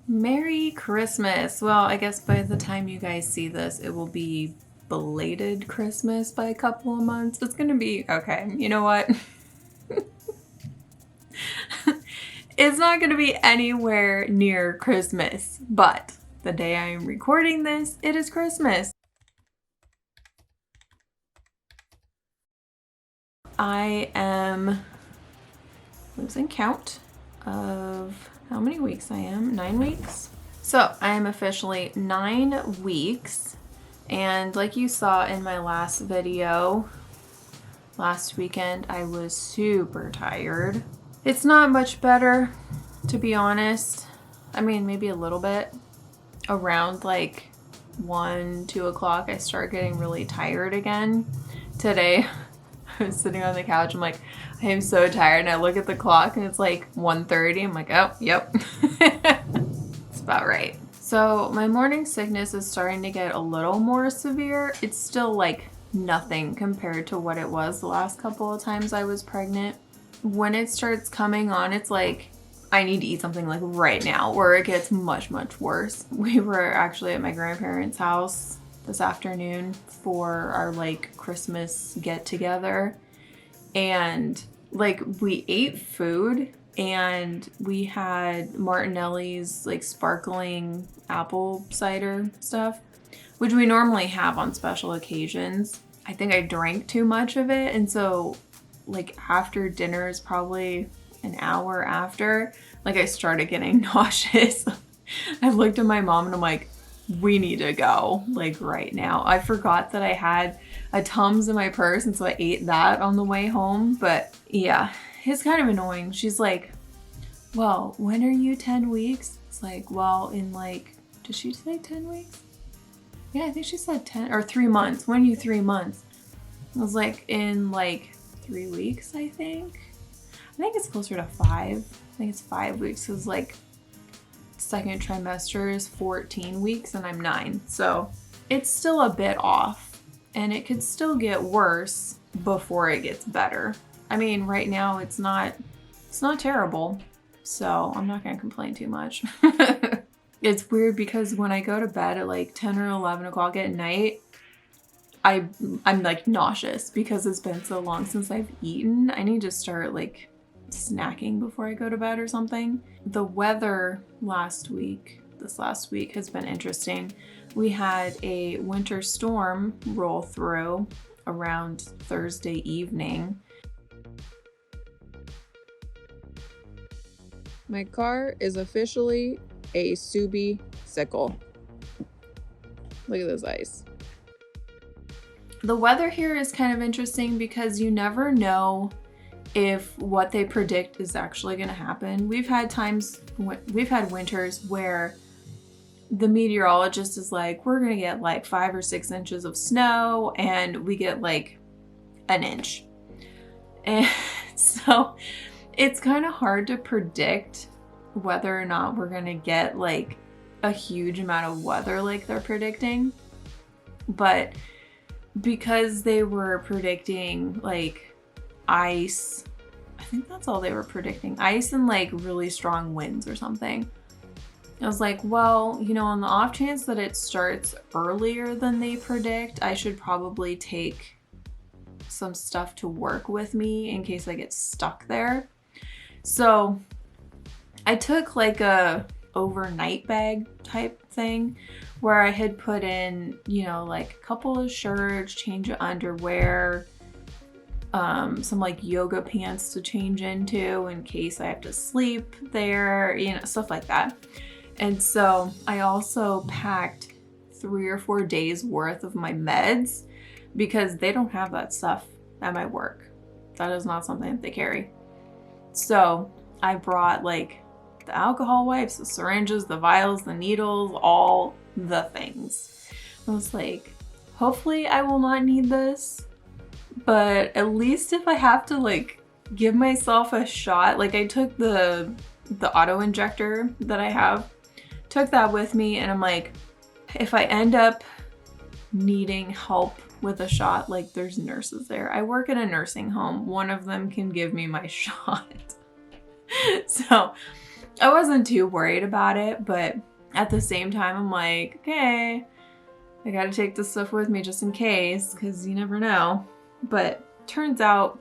Merry Christmas. Well, I guess by the time you guys see this, it will be belated Christmas by a couple of months. It's gonna be okay. You know what? It's not gonna be anywhere near Christmas, but the day I am recording this, it is Christmas. I am losing count of how many weeks I am. 9 weeks. So I am officially 9 weeks. And like you saw in my last video, last weekend, I was super tired. It's not much better, to be honest. I mean, maybe a little bit. Around like 1, 2 o'clock, I start getting really tired again. Today, I was sitting on the couch. I'm like, I am so tired. And I look at the clock and it's like 1:30. I'm like, oh, yep. It's about right. So my morning sickness is starting to get a little more severe. It's still like nothing compared to what it was the last couple of times I was pregnant. When it starts coming on, it's like I need to eat something like right now, or it gets much, much worse. We were actually at my grandparents' house this afternoon for our like Christmas get together, and like we ate food and we had Martinelli's like sparkling apple cider stuff, which we normally have on special occasions. I think I drank too much of it, and so like after dinner is probably an hour after, like I started getting nauseous. I looked at my mom and I'm like, we need to go like right now. I forgot that I had a Tums in my purse, and so I ate that on the way home. But yeah, it's kind of annoying. She's like, well, when are you 10 weeks? It's like, well, in like, did she say 10 weeks? Yeah, I think she said 10 or 3 months. When are you 3 months? I was like, in like 3 weeks, I think. I think it's closer to 5. I think it's 5 weeks because like second trimester is 14 weeks and I'm 9. So it's still a bit off and it could still get worse before it gets better. I mean, right now it's not terrible. So I'm not gonna complain too much. It's weird because when I go to bed at like 10 or 11 o'clock at night, I'm like nauseous because it's been so long since I've eaten. I need to start like snacking before I go to bed or something. The weather this last week has been interesting. We had a winter storm roll through around Thursday evening. My car is officially a Subi sickle. Look at this ice. The weather here is kind of interesting because you never know if what they predict is actually going to happen. We've had winters where the meteorologist is like, we're going to get like 5 or 6 inches of snow, and we get like an inch. And so it's kind of hard to predict whether or not we're going to get like a huge amount of weather like they're predicting. But because they were predicting like ice, I think that's all they were predicting, ice and like really strong winds or something. I was like, well, you know, on the off chance that it starts earlier than they predict, I should probably take some stuff to work with me in case I get stuck there. So I took like a overnight bag type thing where I had put in, you know, like a couple of shirts, change of underwear, some like yoga pants to change into in case I have to sleep there, you know, stuff like that. And so I also packed 3 or 4 days worth of my meds because they don't have that stuff at my work. That is not something that they carry. So I brought like the alcohol wipes, the syringes, the vials, the needles, all the things. I was like, hopefully I will not need this, but at least if I have to like give myself a shot, like I took the auto injector that I have, took that with me, and I'm like, if I end up needing help with a shot, like there's nurses there. I work in a nursing home. One of them can give me my shot. So I wasn't too worried about it, but at the same time, I'm like, okay, I gotta take this stuff with me just in case, because you never know. But turns out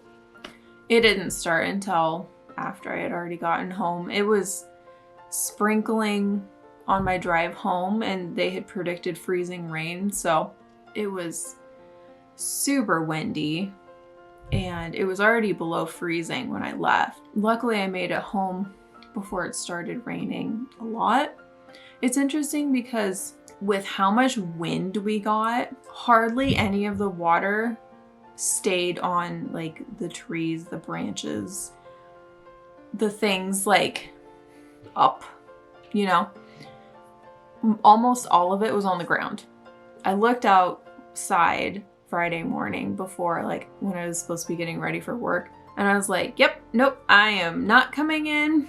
it didn't start until after I had already gotten home. It was sprinkling on my drive home, and they had predicted freezing rain, so it was super windy, and it was already below freezing when I left. Luckily, I made it home before it started raining a lot. It's interesting because with how much wind we got, hardly any of the water stayed on like the trees, the branches, the things like up, you know? Almost all of it was on the ground. I looked outside Friday morning before, like when I was supposed to be getting ready for work, and I was like, yep, nope, I am not coming in.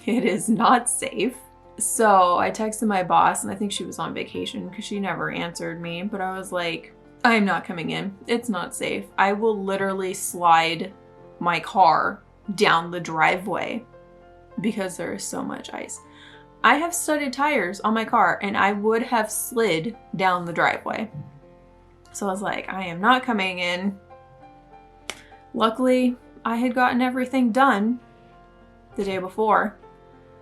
It is not safe. So I texted my boss, and I think she was on vacation because she never answered me, but I was like, I am not coming in. It's not safe. I will literally slide my car down the driveway because there is so much ice. I have studded tires on my car, and I would have slid down the driveway. So I was like, I am not coming in. Luckily, I had gotten everything done the day before.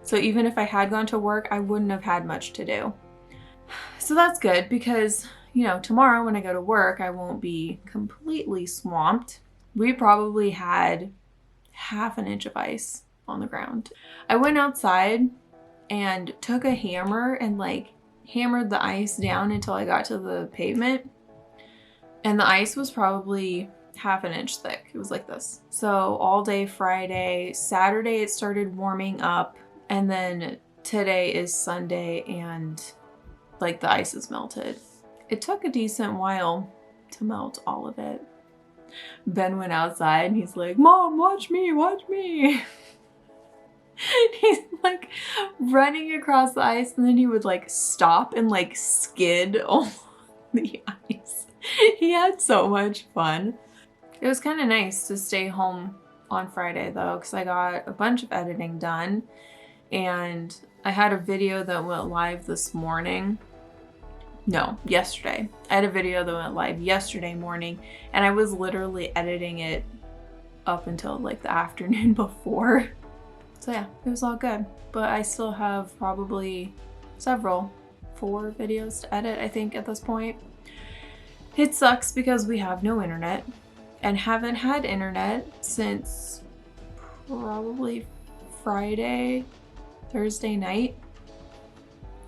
So even if I had gone to work, I wouldn't have had much to do. So that's good because, you know, tomorrow when I go to work, I won't be completely swamped. We probably had half an inch of ice on the ground. I went outside and took a hammer and like hammered the ice down until I got to the pavement. And the ice was probably half an inch thick. It was like this. So all day Friday, Saturday it started warming up, and then today is Sunday and like the ice is melted. It took a decent while to melt all of it. Ben went outside and he's like, Mom, watch me, watch me. He's like running across the ice, and then he would like stop and like skid on the ice. He had so much fun. It was kind of nice to stay home on Friday though, because I got a bunch of editing done, and I had a video that went live this morning. No, yesterday. I had a video that went live yesterday morning, and I was literally editing it up until like the afternoon before. So yeah, it was all good. But I still have probably 4 videos to edit, I think, at this point. It sucks because we have no internet and haven't had internet since probably Thursday night.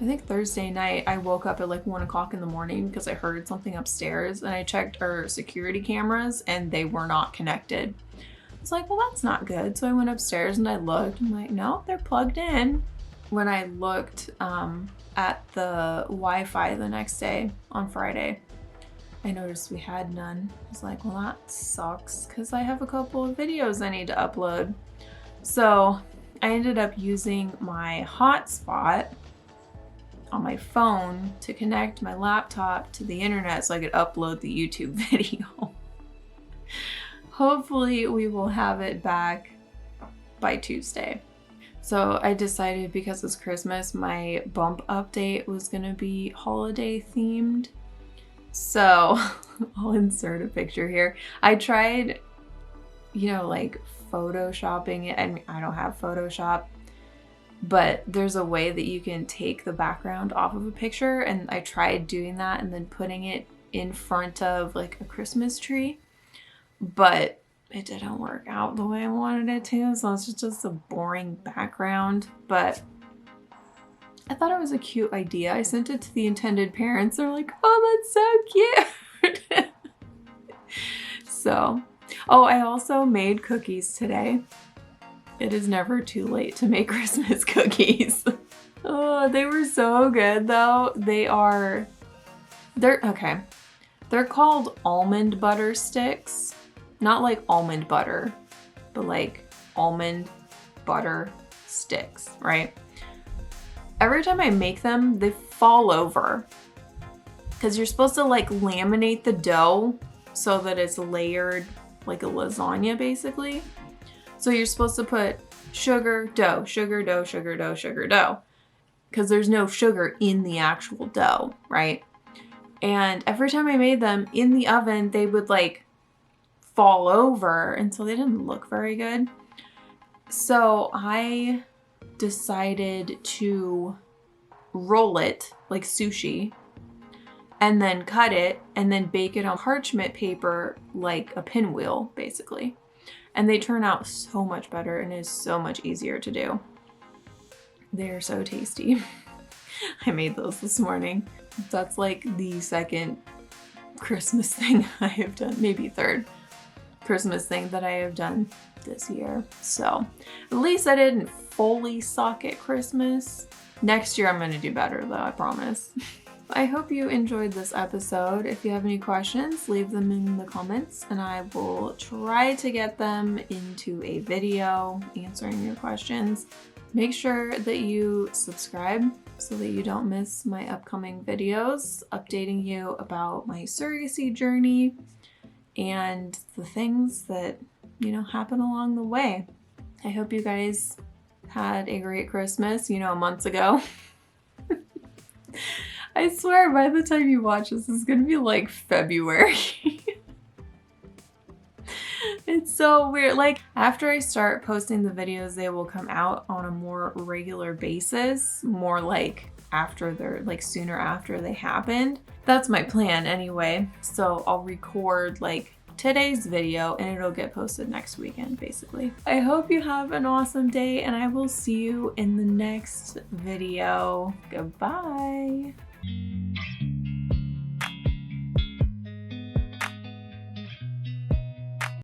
I think Thursday night I woke up at like 1 o'clock in the morning because I heard something upstairs, and I checked our security cameras and they were not connected. I was like, well, that's not good. So I went upstairs and I looked. I'm like, no, they're plugged in. When I looked at the Wi-Fi the next day on Friday, I noticed we had none. I was like, well, that sucks because I have a couple of videos I need to upload. So I ended up using my hotspot on my phone to connect my laptop to the internet so I could upload the YouTube video. Hopefully we will have it back by Tuesday. So I decided because it's Christmas, my bump update was gonna be holiday themed. So I'll insert a picture here. I tried, you know, like photoshopping it. I mean, I don't have Photoshop, but there's a way that you can take the background off of a picture, and I tried doing that and then putting it in front of like a Christmas tree, but it didn't work out the way I wanted it to, so it's just a boring background. But I thought it was a cute idea. I sent it to the intended parents. They're like, oh, that's so cute. So, oh, I also made cookies today. It is never too late to make Christmas cookies. Oh, they were so good though. They're okay. They're called almond butter sticks. Not like almond butter, but like almond butter sticks, right? Every time I make them, they fall over because you're supposed to like laminate the dough so that it's layered like a lasagna basically. So you're supposed to put sugar, dough, sugar, dough, sugar, dough, sugar, dough. Because there's no sugar in the actual dough, right? And every time I made them in the oven, they would like fall over, and so they didn't look very good. So I decided to roll it like sushi and then cut it and then bake it on parchment paper like a pinwheel, basically. And they turn out so much better and is so much easier to do. They're so tasty. I made those this morning. That's like the second Christmas thing I have done, maybe third Christmas thing that I have done this year. So at least I didn't fully suck at Christmas. Next year I'm gonna do better though, I promise. I hope you enjoyed this episode. If you have any questions, leave them in the comments and I will try to get them into a video answering your questions. Make sure that you subscribe so that you don't miss my upcoming videos updating you about my surrogacy journey and the things that, you know, happen along the way. I hope you guys had a great Christmas, you know, months ago. I swear by the time you watch this, it's gonna be like February. It's so weird. Like after I start posting the videos, they will come out on a more regular basis, more like after they're like sooner after they happened. That's my plan anyway. So I'll record like today's video and it'll get posted next weekend basically. I hope you have an awesome day and I will see you in the next video. Goodbye.